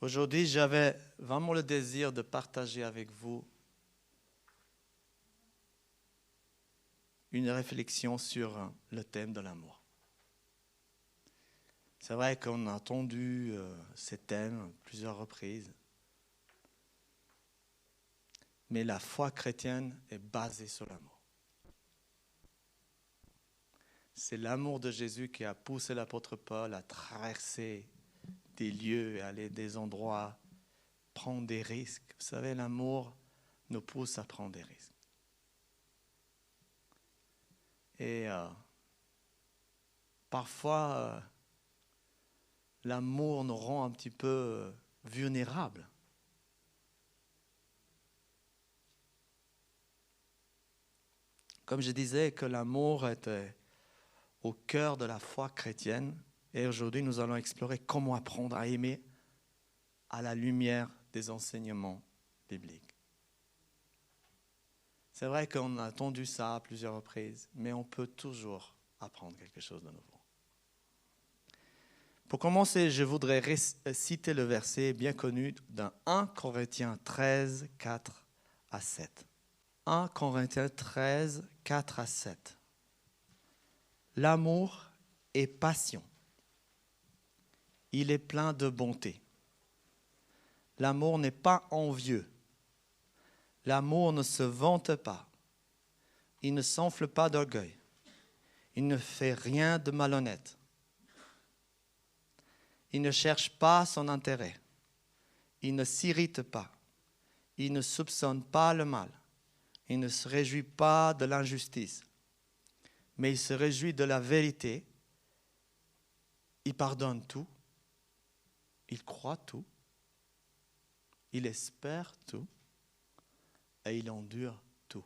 Aujourd'hui, j'avais vraiment le désir de partager avec vous une réflexion sur le thème de l'amour. C'est vrai qu'on a entendu ces thèmes à plusieurs reprises, mais la foi chrétienne est basée sur l'amour. C'est l'amour de Jésus qui a poussé l'apôtre Paul à traverser des lieux et aller des endroits, prendre des risques. Vous savez, l'amour nous pousse à prendre des risques. Et parfois, l'amour nous rend un petit peu vulnérables. Comme je disais que l'amour était au cœur de la foi chrétienne, et aujourd'hui nous allons explorer comment apprendre à aimer à la lumière des enseignements bibliques. C'est vrai qu'on a entendu ça à plusieurs reprises, mais on peut toujours apprendre quelque chose de nouveau. Pour commencer, je voudrais citer le verset bien connu dans 1 Corinthiens 13, 4 à 7. 1 Corinthiens 13, 4 à 7. L'amour est patient. Il est plein de bonté. L'amour n'est pas envieux. L'amour ne se vante pas. Il ne s'enfle pas d'orgueil. Il ne fait rien de malhonnête. Il ne cherche pas son intérêt. Il ne s'irrite pas. Il ne soupçonne pas le mal. Il ne se réjouit pas de l'injustice. Mais il se réjouit de la vérité. Il pardonne tout. Il croit tout. Il espère tout. Et il endure tout.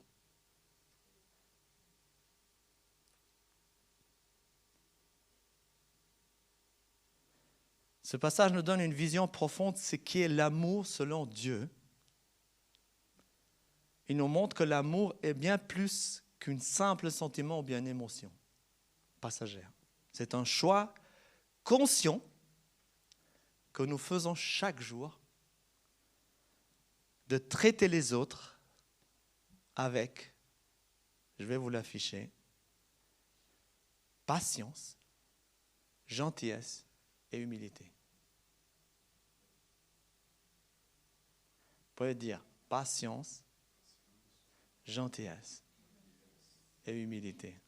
Ce passage nous donne une vision profonde de ce qu'est l'amour selon Dieu. Il nous montre que l'amour est bien plus qu'un simple sentiment ou bien une émotion passagère. C'est un choix conscient que nous faisons chaque jour de traiter les autres avec, je vais vous l'afficher, patience, gentillesse et humilité. Vous pouvez dire patience, gentillesse et humilité.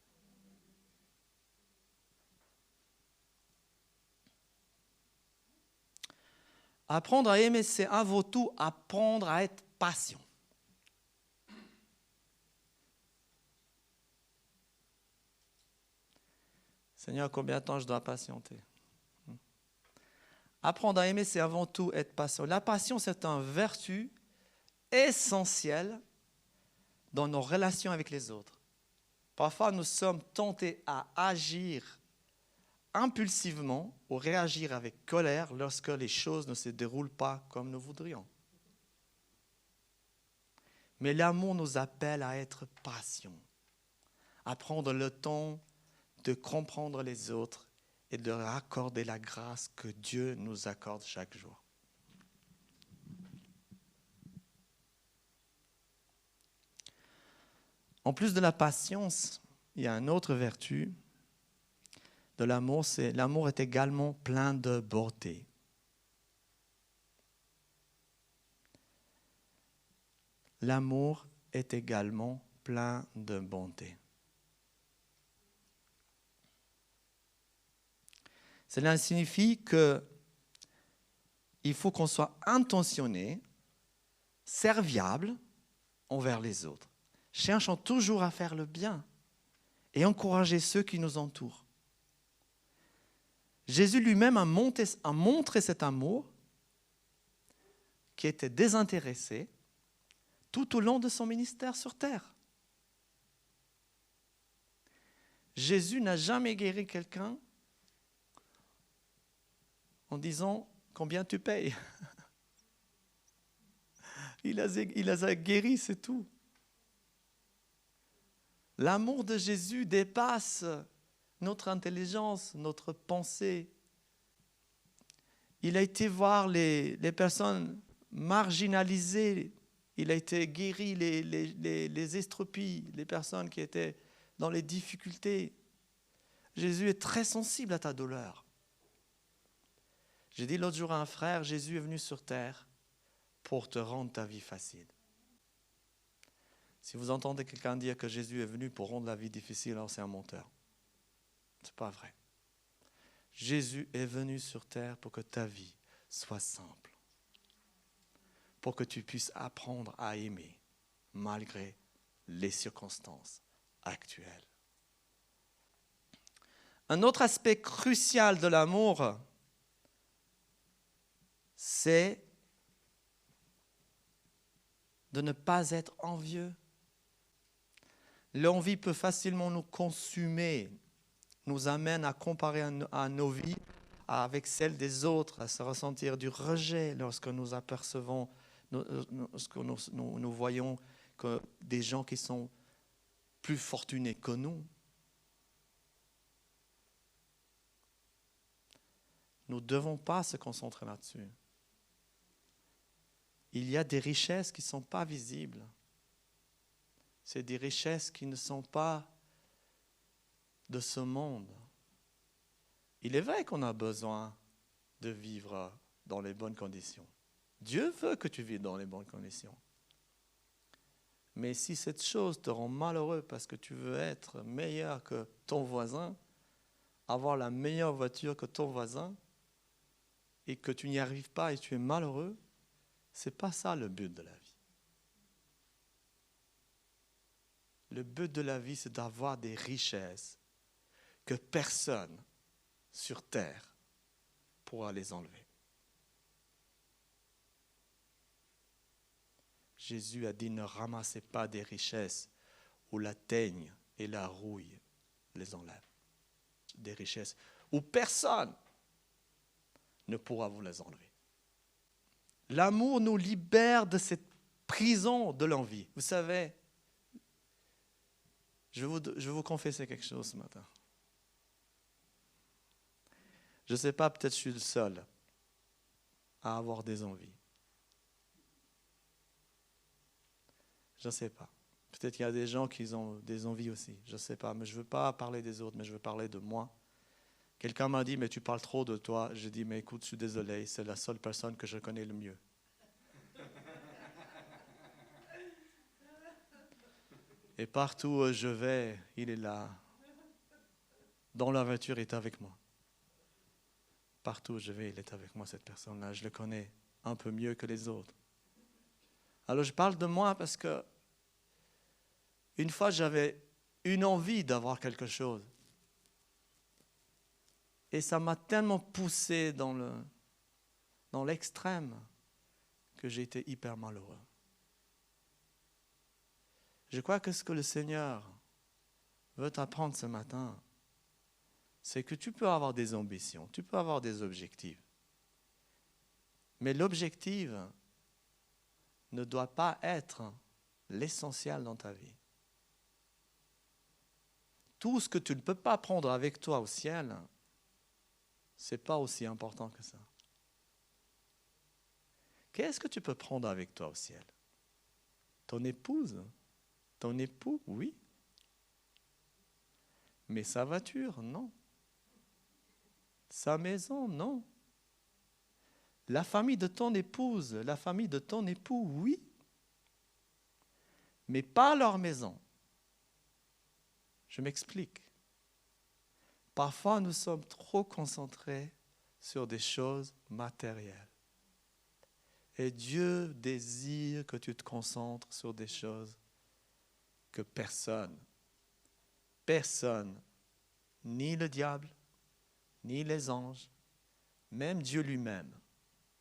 Apprendre à aimer, c'est avant tout apprendre à être patient. Seigneur, combien de temps je dois patienter? Apprendre à aimer, c'est avant tout être patient. La patience, c'est une vertu essentielle dans nos relations avec les autres. Parfois, nous sommes tentés à agir impulsivement ou réagir avec colère lorsque les choses ne se déroulent pas comme nous voudrions. Mais l'amour nous appelle à être patients, à prendre le temps de comprendre les autres et de leur accorder la grâce que Dieu nous accorde chaque jour. En plus de la patience, il y a une autre vertu de l'amour, c'est l'amour est également plein de bonté. L'amour est également plein de bonté. Cela signifie qu'il faut qu'on soit intentionné, serviable envers les autres, cherchant toujours à faire le bien et encourager ceux qui nous entourent. Jésus lui-même a montré cet amour qui était désintéressé tout au long de son ministère sur terre. Jésus n'a jamais guéri quelqu'un en disant combien tu payes. Il les a guéris, c'est tout. L'amour de Jésus dépasse notre intelligence, notre pensée. Il a été voir les personnes marginalisées. Il a été guéri les estropies, les personnes qui étaient dans les difficultés. Jésus est très sensible à ta douleur. J'ai dit l'autre jour à un frère, Jésus est venu sur terre pour te rendre ta vie facile. Si vous entendez quelqu'un dire que Jésus est venu pour rendre la vie difficile, alors c'est un menteur. Ce n'est pas vrai. Jésus est venu sur terre pour que ta vie soit simple. Pour que tu puisses apprendre à aimer malgré les circonstances actuelles. Un autre aspect crucial de l'amour, c'est de ne pas être envieux. L'envie peut facilement nous consumer, nous amène à comparer à nos vies avec celles des autres, à se ressentir du rejet lorsque nous apercevons, lorsque nous voyons que des gens qui sont plus fortunés que nous. Nous ne devons pas se concentrer là-dessus. Il y a des richesses qui ne sont pas visibles. C'est des richesses qui ne sont pas de ce monde. Il est vrai qu'on a besoin de vivre dans les bonnes conditions. Dieu veut que tu vives dans les bonnes conditions. Mais si cette chose te rend malheureux parce que tu veux être meilleur que ton voisin, avoir la meilleure voiture que ton voisin, et que tu n'y arrives pas et tu es malheureux, ce n'est pas ça le but de la vie. Le but de la vie, c'est d'avoir des richesses que personne sur terre pourra les enlever. Jésus a dit, ne ramassez pas des richesses où la teigne et la rouille les enlèvent. Des richesses où personne ne pourra vous les enlever. L'amour nous libère de cette prison de l'envie. Vous savez, je vais vous confesser quelque chose ce matin. Je ne sais pas, peut-être je suis le seul à avoir des envies. Je ne sais pas. Peut-être qu'il y a des gens qui ont des envies aussi. Je ne sais pas, mais je ne veux pas parler des autres, mais je veux parler de moi. Quelqu'un m'a dit, mais tu parles trop de toi. J'ai dit, mais écoute, je suis désolé, c'est la seule personne que je connais le mieux. Et partout où je vais, il est là. Dans l'aventure, il est avec moi. Partout où je vais, il est avec moi, cette personne-là. Je le connais un peu mieux que les autres. Alors je parle de moi parce que une fois, j'avais une envie d'avoir quelque chose. Et ça m'a tellement poussé dans l'extrême que j'ai été hyper malheureux. Je crois que ce que le Seigneur veut t'apprendre ce matin, c'est que tu peux avoir des ambitions, tu peux avoir des objectifs. Mais l'objectif ne doit pas être l'essentiel dans ta vie. Tout ce que tu ne peux pas prendre avec toi au ciel, ce n'est pas aussi important que ça. Qu'est-ce que tu peux prendre avec toi au ciel? Ton épouse? Ton époux? Oui. Mais sa voiture? Non. Sa maison? Non. La famille de ton épouse, la famille de ton époux? Oui. Mais pas leur maison. Je m'explique. Parfois, nous sommes trop concentrés sur des choses matérielles. Et Dieu désire que tu te concentres sur des choses que personne, ni le diable, ni les anges, même Dieu lui-même,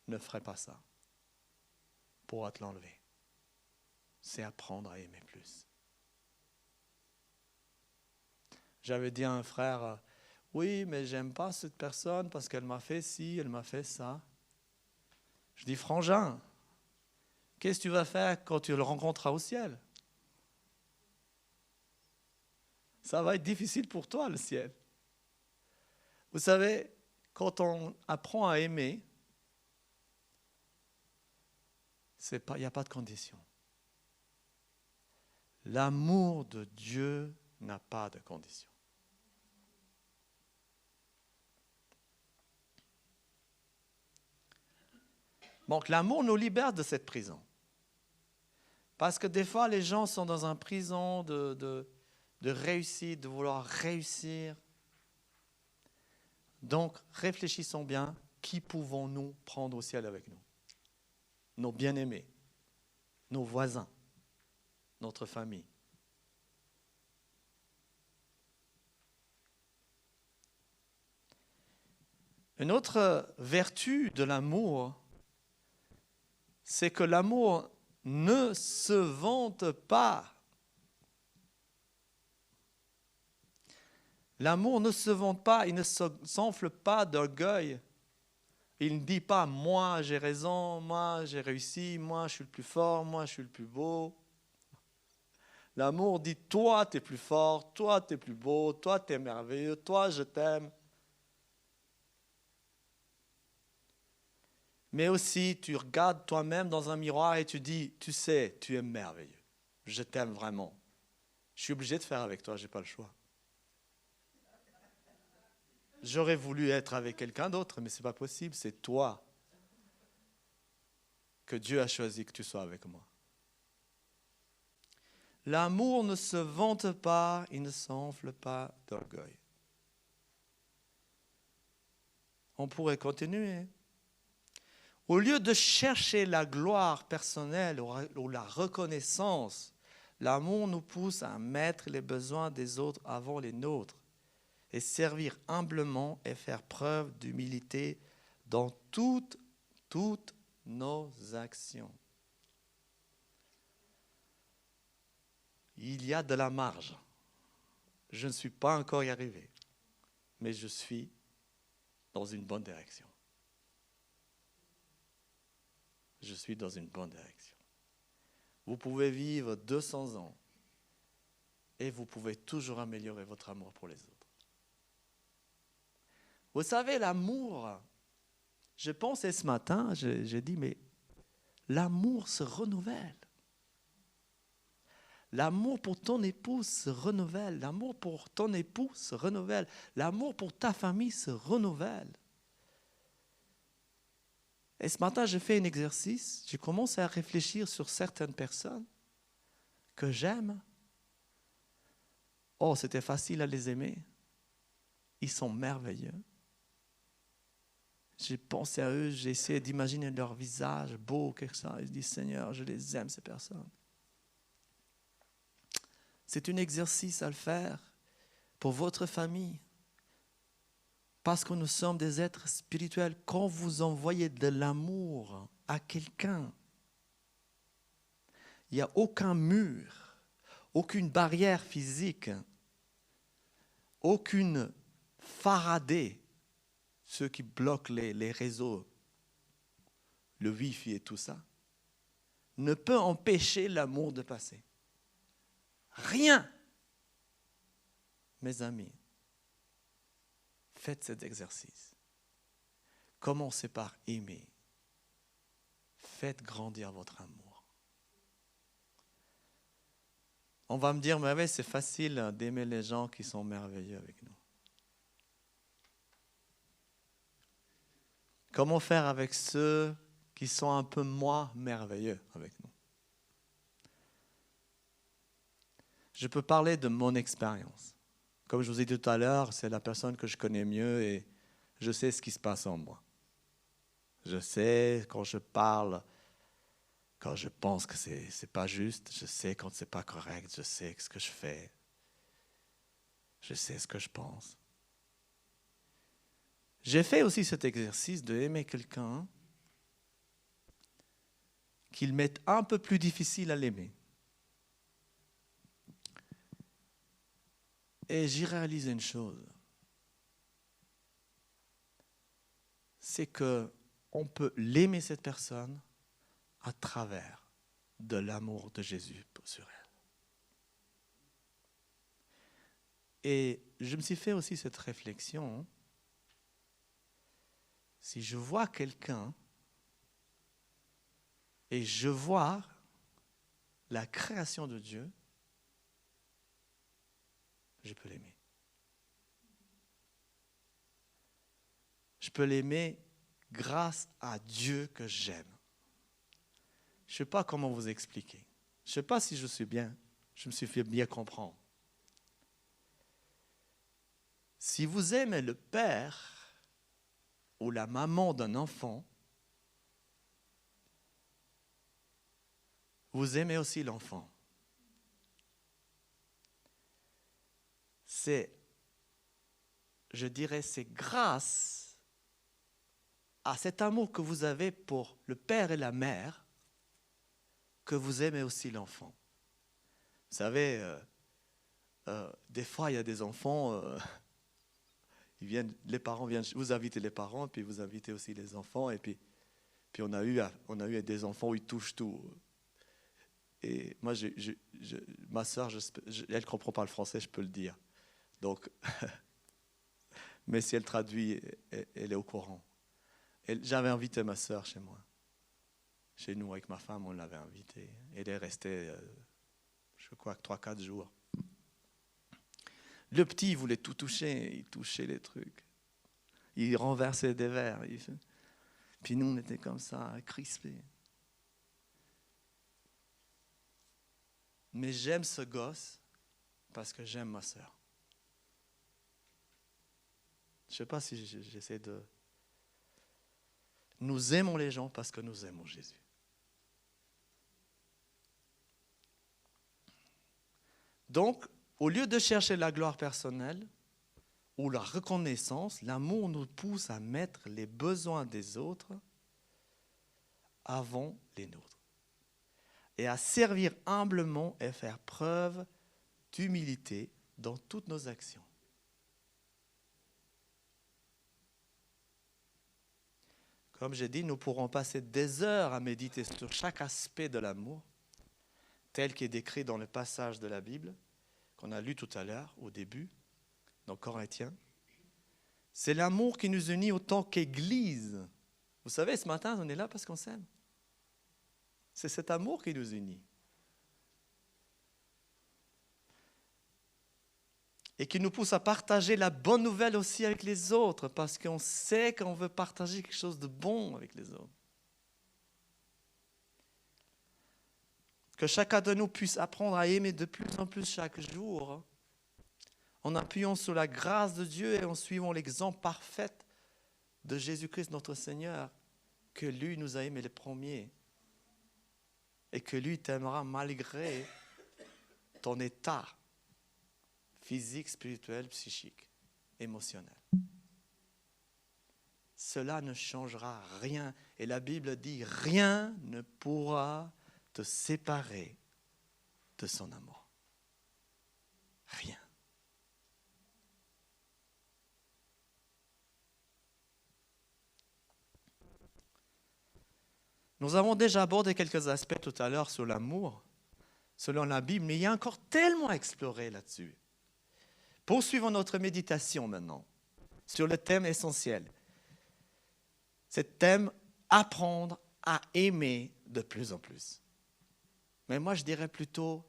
ne ferait pas ça pour te l'enlever. C'est apprendre à aimer plus. J'avais dit à un frère, oui, mais j'aime pas cette personne parce qu'elle m'a fait ci, elle m'a fait ça. Je dis, frangin, qu'est-ce que tu vas faire quand tu le rencontreras au ciel? Ça va être difficile pour toi, le ciel. Vous savez, quand on apprend à aimer, il n'y a pas de condition. L'amour de Dieu n'a pas de condition. Donc l'amour nous libère de cette prison. Parce que des fois, les gens sont dans une prison de réussite, de vouloir réussir. Donc, réfléchissons bien, qui pouvons-nous prendre au ciel avec nous? Nos bien-aimés, nos voisins, notre famille. Une autre vertu de l'amour, c'est que l'amour ne se vante pas. L'amour ne se vante pas, il ne s'enfle pas d'orgueil. Il ne dit pas « moi j'ai raison, moi j'ai réussi, moi je suis le plus fort, moi je suis le plus beau ». L'amour dit « toi tu es plus fort, toi tu es plus beau, toi tu es merveilleux, toi je t'aime ». Mais aussi tu regardes toi-même dans un miroir et tu dis « tu sais, tu es merveilleux, je t'aime vraiment. Je suis obligé de faire avec toi, je n'ai pas le choix. » J'aurais voulu être avec quelqu'un d'autre, mais ce n'est pas possible, c'est toi que Dieu a choisi que tu sois avec moi. L'amour ne se vante pas, il ne s'enfle pas d'orgueil. On pourrait continuer. Au lieu de chercher la gloire personnelle ou la reconnaissance, l'amour nous pousse à mettre les besoins des autres avant les nôtres et servir humblement et faire preuve d'humilité dans toutes nos actions. Il y a de la marge. Je ne suis pas encore y arrivé, mais je suis dans une bonne direction. Je suis dans une bonne direction. Vous pouvez vivre 200 ans et vous pouvez toujours améliorer votre amour pour les autres. Vous savez, l'amour, je pensais ce matin, j'ai dit, mais l'amour se renouvelle. L'amour pour ton épouse se renouvelle. L'amour pour ton époux se renouvelle. L'amour pour ta famille se renouvelle. Et ce matin, j'ai fait un exercice. J'ai commencé à réfléchir sur certaines personnes que j'aime. Oh, c'était facile à les aimer. Ils sont merveilleux. J'ai pensé à eux, j'ai essayé d'imaginer leur visage beau, quelque chose. Et je dis, Seigneur, je les aime, ces personnes. C'est un exercice à le faire pour votre famille. Parce que nous sommes des êtres spirituels. Quand vous envoyez de l'amour à quelqu'un, il n'y a aucun mur, aucune barrière physique, aucune Faraday, ceux qui bloquent les réseaux, le Wi-Fi et tout ça, ne peut empêcher l'amour de passer. Rien. Mes amis, faites cet exercice. Commencez par aimer. Faites grandir votre amour. On va me dire, mais ouais, c'est facile d'aimer les gens qui sont merveilleux avec nous. Comment faire avec ceux qui sont un peu moins merveilleux avec nous? Je peux parler de mon expérience. Comme je vous ai dit tout à l'heure, c'est la personne que je connais mieux et je sais ce qui se passe en moi. Je sais quand je parle, quand je pense que c'est pas juste, je sais quand c'est pas correct, je sais ce que je fais, je sais ce que je pense. J'ai fait aussi cet exercice de aimer quelqu'un qu'il m'est un peu plus difficile à l'aimer. Et j'ai réalisé une chose, c'est qu'on peut l'aimer cette personne à travers de l'amour de Jésus sur elle. Et je me suis fait aussi cette réflexion, si je vois quelqu'un et je vois la création de Dieu, je peux l'aimer. Je peux l'aimer grâce à Dieu que j'aime. Je ne sais pas comment vous expliquer. Je ne sais pas si je me suis fait bien comprendre. Si vous aimez le père ou la maman d'un enfant, vous aimez aussi l'enfant. Je dirais, c'est grâce à cet amour que vous avez pour le père et la mère que vous aimez aussi l'enfant. Vous savez, des fois, il y a des enfants, les parents viennent, vous invitez les parents, puis vous invitez aussi les enfants, et puis on a eu des enfants où ils touchent tout. Et moi, ma soeur, elle ne comprend pas le français, je peux le dire. Donc, mais si elle traduit, elle est au courant. J'avais invité ma soeur chez moi. Chez nous, avec ma femme, on l'avait invitée. Elle est restée, je crois, 3-4 jours. Le petit, il voulait tout toucher. Il touchait les trucs. Il renversait des verres. Puis nous, on était comme ça, crispés. Mais j'aime ce gosse parce que j'aime ma soeur. Je ne sais pas si j'essaie de... Nous aimons les gens parce que nous aimons Jésus. Donc, au lieu de chercher la gloire personnelle ou la reconnaissance, l'amour nous pousse à mettre les besoins des autres avant les nôtres et à servir humblement et faire preuve d'humilité dans toutes nos actions. Comme j'ai dit, nous pourrons passer des heures à méditer sur chaque aspect de l'amour, tel qu'il est décrit dans le passage de la Bible qu'on a lu tout à l'heure, au début, dans Corinthiens. C'est l'amour qui nous unit autant qu'Église. Vous savez, ce matin, on est là parce qu'on s'aime. C'est cet amour qui nous unit. Et qui nous pousse à partager la bonne nouvelle aussi avec les autres, parce qu'on sait qu'on veut partager quelque chose de bon avec les autres. Que chacun de nous puisse apprendre à aimer de plus en plus chaque jour, en appuyant sur la grâce de Dieu et en suivant l'exemple parfait de Jésus-Christ notre Seigneur, que lui nous a aimés les premiers et que lui t'aimera malgré ton état physique, spirituel, psychique, émotionnel. Cela ne changera rien. Et la Bible dit, rien ne pourra te séparer de son amour. Rien. Nous avons déjà abordé quelques aspects tout à l'heure sur l'amour, selon la Bible, mais il y a encore tellement à explorer là-dessus. Poursuivons notre méditation maintenant sur le thème essentiel. Ce thème, apprendre à aimer de plus en plus. Mais moi, je dirais plutôt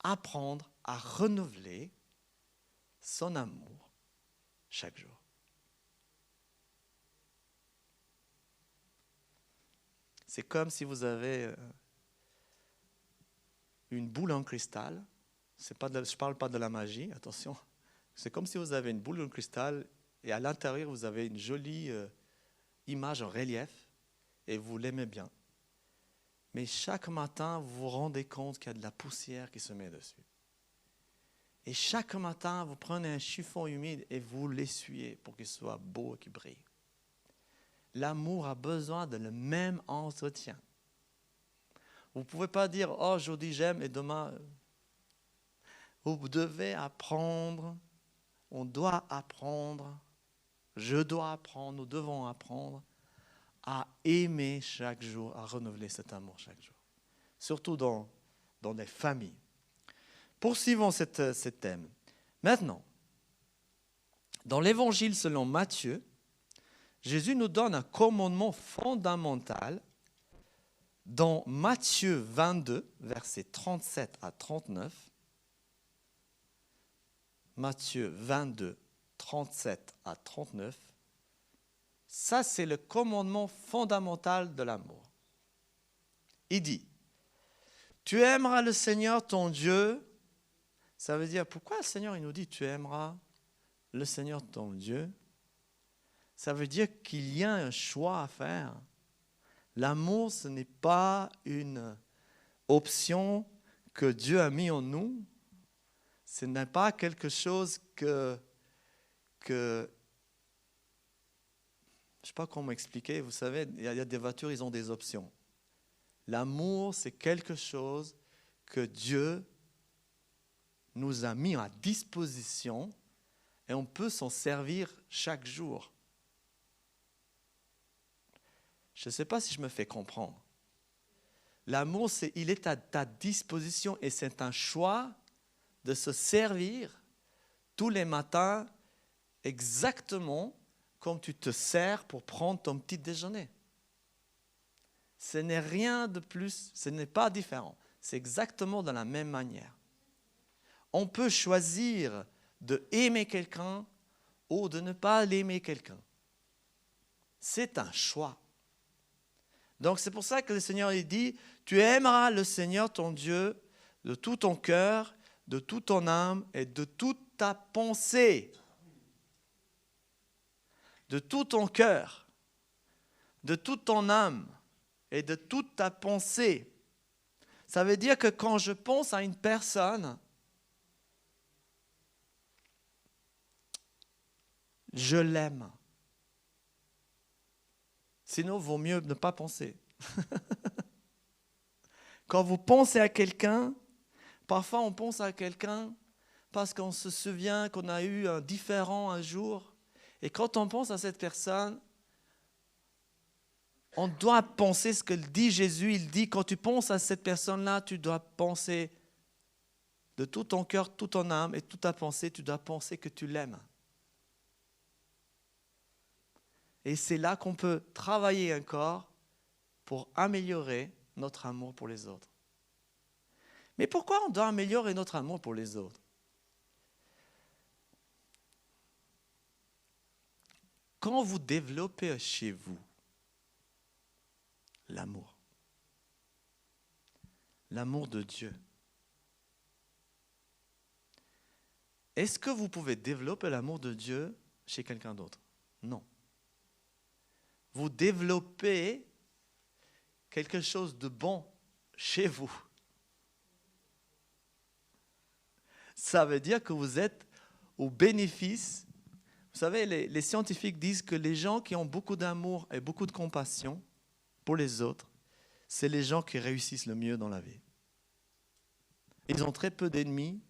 apprendre à renouveler son amour chaque jour. C'est comme si vous avez une boule en cristal. Je ne parle pas de la magie, attention. C'est comme si vous avez une boule en cristal et à l'intérieur, vous avez une jolie image en relief et vous l'aimez bien. Mais chaque matin, vous vous rendez compte qu'il y a de la poussière qui se met dessus. Et chaque matin, vous prenez un chiffon humide et vous l'essuyez pour qu'il soit beau et qu'il brille. L'amour a besoin de le même entretien. Vous ne pouvez pas dire « Oh, aujourd'hui j'aime et demain… » Vous devez apprendre, on doit apprendre, je dois apprendre, nous devons apprendre à aimer chaque jour, à renouveler cet amour chaque jour. Surtout dans les familles. Poursuivons ce thème. Maintenant, dans l'Évangile selon Matthieu, Jésus nous donne un commandement fondamental dans Matthieu 22, versets 37 à 39, Matthieu 22, 37 à 39, ça c'est le commandement fondamental de l'amour. Il dit, tu aimeras le Seigneur ton Dieu. Ça veut dire, pourquoi le Seigneur il nous dit, tu aimeras le Seigneur ton Dieu? Ça veut dire qu'il y a un choix à faire. L'amour, ce n'est pas une option que Dieu a mis en nous. Ce n'est pas quelque chose que je ne sais pas comment expliquer. Vous savez, il y a des voitures, ils ont des options. L'amour, c'est quelque chose que Dieu nous a mis à disposition et on peut s'en servir chaque jour. Je ne sais pas si je me fais comprendre. L'amour, il est à ta disposition et c'est un choix de se servir tous les matins exactement comme tu te sers pour prendre ton petit déjeuner. Ce n'est rien de plus, ce n'est pas différent. C'est exactement de la même manière. On peut choisir de aimer quelqu'un ou de ne pas l'aimer quelqu'un. C'est un choix. Donc c'est pour ça que le Seigneur il dit, tu aimeras le Seigneur ton Dieu de tout ton cœur, de toute ton âme et de toute ta pensée. De tout ton cœur, de toute ton âme et de toute ta pensée. Ça veut dire que quand je pense à une personne, je l'aime. Sinon, il vaut mieux ne pas penser. Quand vous pensez à quelqu'un, parfois on pense à quelqu'un parce qu'on se souvient qu'on a eu un différend un jour. Et quand on pense à cette personne, on doit penser ce que dit Jésus. Il dit, quand tu penses à cette personne-là, tu dois penser de tout ton cœur, toute ton âme et toute ta pensée, tu dois penser que tu l'aimes. Et c'est là qu'on peut travailler encore pour améliorer notre amour pour les autres. Mais pourquoi on doit améliorer notre amour pour les autres? Quand vous développez chez vous l'amour de Dieu, est-ce que vous pouvez développer l'amour de Dieu chez quelqu'un d'autre? Non. Vous développez quelque chose de bon chez vous. Ça veut dire que vous êtes au bénéfice. Vous savez, les scientifiques disent que les gens qui ont beaucoup d'amour et beaucoup de compassion pour les autres, c'est les gens qui réussissent le mieux dans la vie. Ils ont très peu d'ennemis.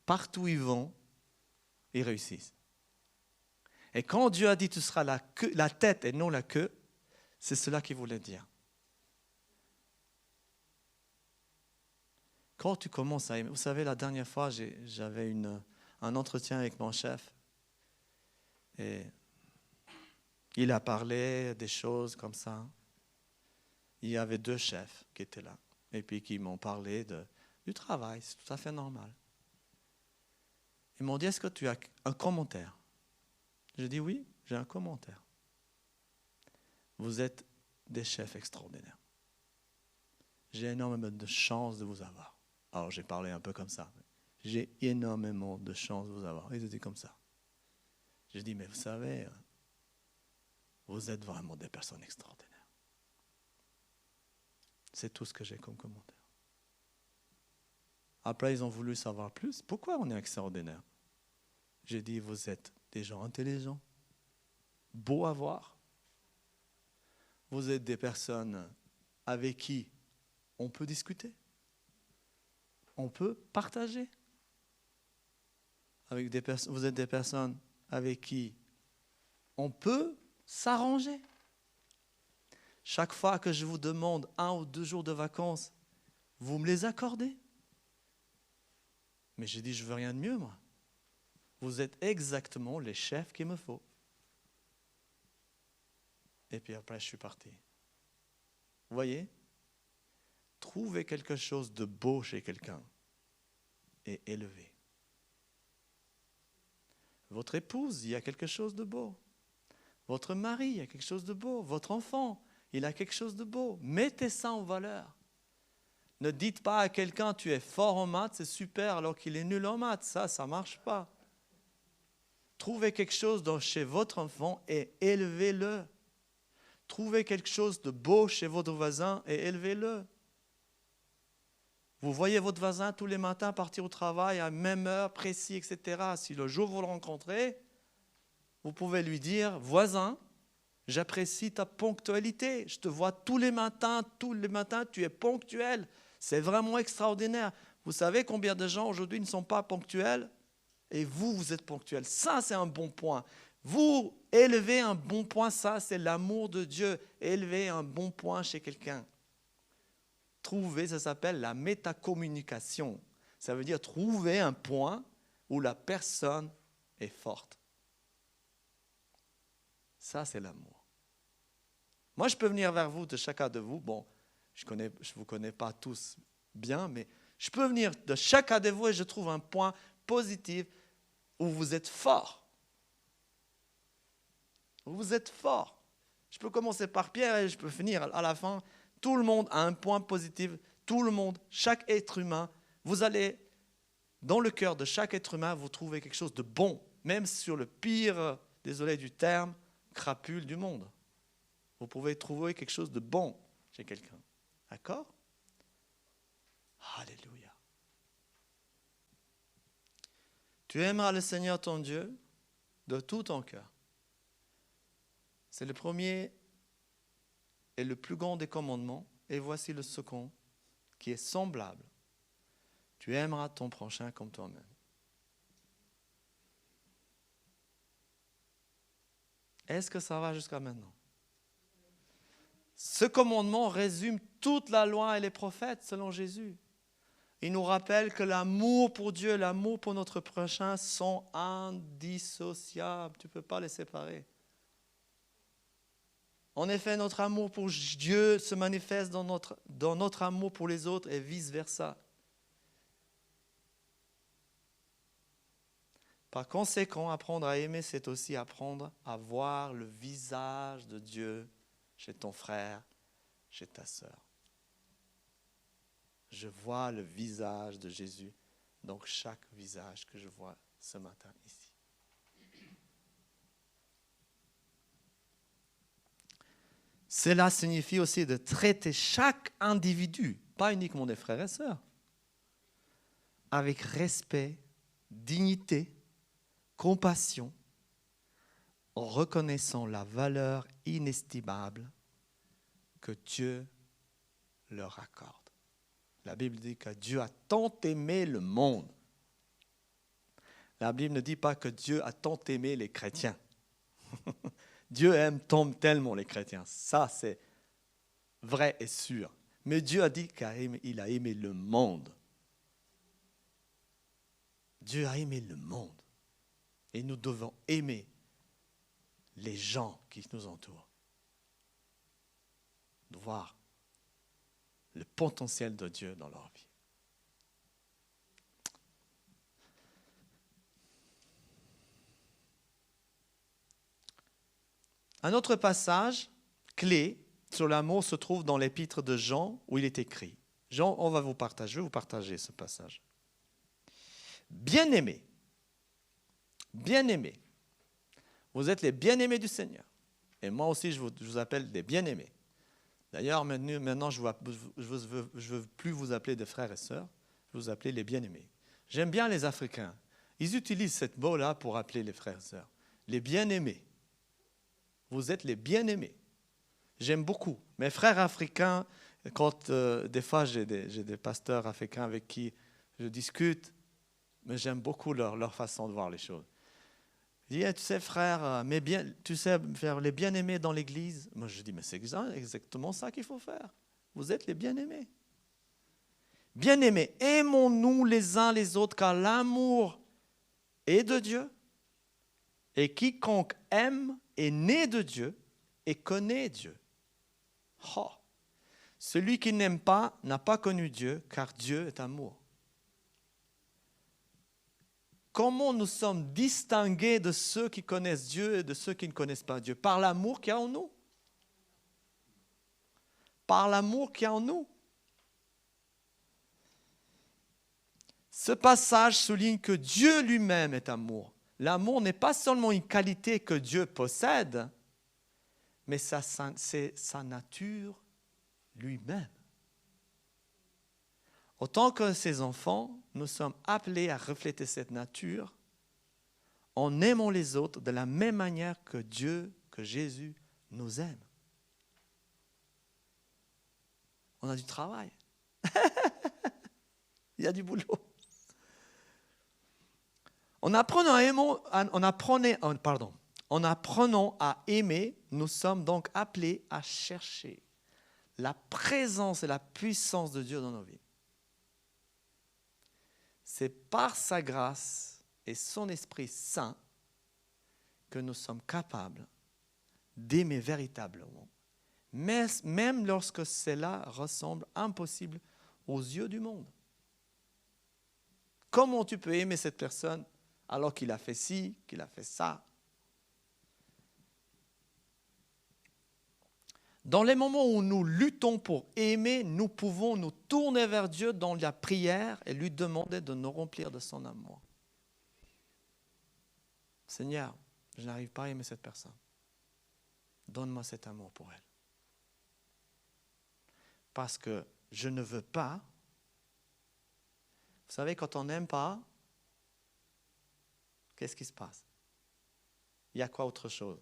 Partout où ils vont, ils réussissent. Et quand Dieu a dit tu seras la tête et non la queue, c'est cela qu'il voulait dire. Quand tu commences à aimer, vous savez, la dernière fois, j'avais un entretien avec mon chef et il a parlé des choses comme ça. Il y avait 2 chefs qui étaient là et puis qui m'ont parlé du travail, c'est tout à fait normal. Ils m'ont dit, est-ce que tu as un commentaire? J'ai dit, oui, j'ai un commentaire. Vous êtes des chefs extraordinaires. J'ai énormément de chance de vous avoir. Alors j'ai parlé un peu comme ça. J'ai énormément de chance de vous avoir. Ils étaient comme ça. J'ai dit, mais vous savez, vous êtes vraiment des personnes extraordinaires. C'est tout ce que j'ai comme commentaire. Après, ils ont voulu savoir plus. Pourquoi on est extraordinaire? J'ai dit, vous êtes des gens intelligents, beaux à voir. Vous êtes des personnes avec qui on peut discuter. On peut partager. Vous êtes des personnes avec qui on peut s'arranger. Chaque fois que je vous demande 1 ou 2 jours de vacances, vous me les accordez. Mais j'ai dit, je ne veux rien de mieux, moi. Vous êtes exactement les chefs qu'il me faut. Et puis après, je suis parti. Vous voyez? Trouvez quelque chose de beau chez quelqu'un et élevez. Votre épouse, il y a quelque chose de beau. Votre mari, il y a quelque chose de beau. Votre enfant, il a quelque chose de beau. Mettez ça en valeur. Ne dites pas à quelqu'un, tu es fort en maths, c'est super, alors qu'il est nul en maths. Ça ne marche pas. Trouvez quelque chose chez votre enfant et élevez-le. Trouvez quelque chose de beau chez votre voisin et élevez-le. Vous voyez votre voisin tous les matins partir au travail à la même heure, précis, etc. Si le jour vous le rencontrez, vous pouvez lui dire, voisin, j'apprécie ta ponctualité. Je te vois tous les matins, tu es ponctuel. C'est vraiment extraordinaire. Vous savez combien de gens aujourd'hui ne sont pas ponctuels? Et vous êtes ponctuel. Ça, c'est un bon point. Vous élevez un bon point, ça, c'est l'amour de Dieu. Élevez un bon point chez quelqu'un. Trouver, ça s'appelle la métacommunication. Ça veut dire trouver un point où la personne est forte. Ça, c'est l'amour. Moi, je peux venir vers vous, de chacun de vous. Bon, je ne vous connais pas tous bien, mais je peux venir de chacun de vous et je trouve un point positif où vous êtes fort. Où vous êtes fort. Je peux commencer par Pierre et je peux finir à la fin. Tout le monde a un point positif. Tout le monde, chaque être humain, vous allez, dans le cœur de chaque être humain, vous trouvez quelque chose de bon, même sur le pire, désolé du terme, crapule du monde. Vous pouvez trouver quelque chose de bon chez quelqu'un. D'accord? Alléluia. Tu aimeras le Seigneur ton Dieu de tout ton cœur. C'est le premier et le plus grand des commandements. Et voici le second, qui est semblable. Tu aimeras ton prochain comme toi-même. Est-ce que ça va jusqu'à maintenant? Ce commandement résume toute la loi et les prophètes selon Jésus. Il nous rappelle que l'amour pour Dieu et l'amour pour notre prochain sont indissociables. Tu ne peux pas les séparer. En effet, notre amour pour Dieu se manifeste dans notre amour pour les autres et vice-versa. Par conséquent, apprendre à aimer, c'est aussi apprendre à voir le visage de Dieu chez ton frère, chez ta sœur. Je vois le visage de Jésus dans chaque visage que je vois ce matin ici. Cela signifie aussi de traiter chaque individu, pas uniquement des frères et sœurs, avec respect, dignité, compassion, en reconnaissant la valeur inestimable que Dieu leur accorde. La Bible dit que Dieu a tant aimé le monde. La Bible ne dit pas que Dieu a tant aimé les chrétiens. Dieu aime tellement les chrétiens. Ça, c'est vrai et sûr. Mais Dieu a dit qu'il a aimé le monde. Dieu a aimé le monde. Et nous devons aimer les gens qui nous entourent. De voir le potentiel de Dieu dans leur vie. Un autre passage clé sur l'amour se trouve dans l'épître de Jean où il est écrit. Jean, je vais vous partager ce passage. Bien-aimés, bien-aimés, vous êtes les bien-aimés du Seigneur. Et moi aussi, je vous appelle des bien-aimés. D'ailleurs, maintenant, je ne veux plus vous appeler des frères et sœurs, je veux vous appeler les bien-aimés. J'aime bien les Africains. Ils utilisent cette mot-là pour appeler les frères et sœurs. Les bien-aimés. Vous êtes les bien-aimés. J'aime beaucoup. Mes frères africains, quand des fois j'ai des pasteurs africains avec qui je discute, mais j'aime beaucoup leur façon de voir les choses. Je dis, tu sais frère, tu sais faire les bien-aimés dans l'église. Moi je dis, mais c'est exactement ça qu'il faut faire. Vous êtes les bien-aimés. Bien-aimés, aimons-nous les uns les autres, car l'amour est de Dieu. Et quiconque aime est né de Dieu et connaît Dieu. Oh. Celui qui n'aime pas n'a pas connu Dieu, car Dieu est amour. Comment nous sommes distingués de ceux qui connaissent Dieu et de ceux qui ne connaissent pas Dieu? Par l'amour qu'il y a en nous. Par l'amour qu'il y a en nous. Ce passage souligne que Dieu lui-même est amour. L'amour n'est pas seulement une qualité que Dieu possède, mais c'est sa nature lui-même. Autant que ses enfants, nous sommes appelés à refléter cette nature en aimant les autres de la même manière que Dieu, que Jésus nous aime. On a du travail. Il y a du boulot. En apprenant à aimer, nous sommes donc appelés à chercher la présence et la puissance de Dieu dans nos vies. C'est par sa grâce et son Esprit Saint que nous sommes capables d'aimer véritablement, même lorsque cela ressemble impossible aux yeux du monde. Comment tu peux aimer cette personne alors qu'il a fait ci, qu'il a fait ça? Dans les moments où nous luttons pour aimer, nous pouvons nous tourner vers Dieu dans la prière et lui demander de nous remplir de son amour. Seigneur, je n'arrive pas à aimer cette personne. Donne-moi cet amour pour elle. Parce que je ne veux pas. Vous savez, quand on n'aime pas, qu'est-ce qui se passe? Il y a quoi autre chose?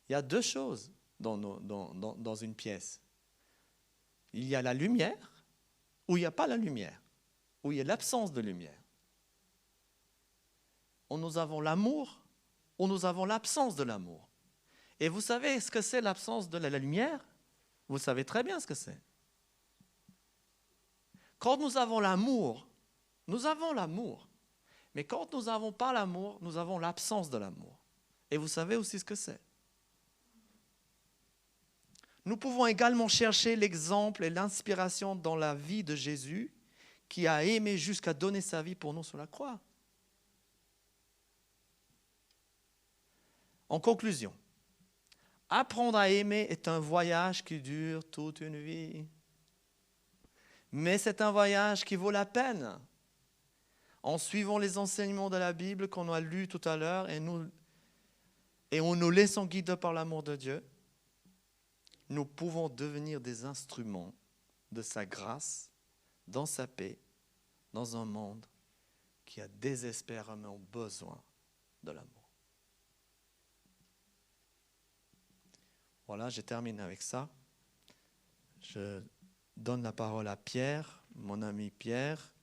Il y a deux choses dans une pièce. Il y a la lumière ou il n'y a pas la lumière, ou il y a l'absence de lumière. Ou nous avons l'amour ou nous avons l'absence de l'amour. Et vous savez ce que c'est l'absence de la lumière? Vous savez très bien ce que c'est. Quand nous avons l'amour, nous avons l'amour. Mais quand nous n'avons pas l'amour, nous avons l'absence de l'amour. Et vous savez aussi ce que c'est. Nous pouvons également chercher l'exemple et l'inspiration dans la vie de Jésus, qui a aimé jusqu'à donner sa vie pour nous sur la croix. En conclusion, apprendre à aimer est un voyage qui dure toute une vie. Mais c'est un voyage qui vaut la peine. En suivant les enseignements de la Bible qu'on a lus tout à l'heure et en nous laissant guider par l'amour de Dieu, nous pouvons devenir des instruments de sa grâce, dans sa paix, dans un monde qui a désespérément besoin de l'amour. Voilà, je termine avec ça. Je donne la parole à Pierre, mon ami Pierre.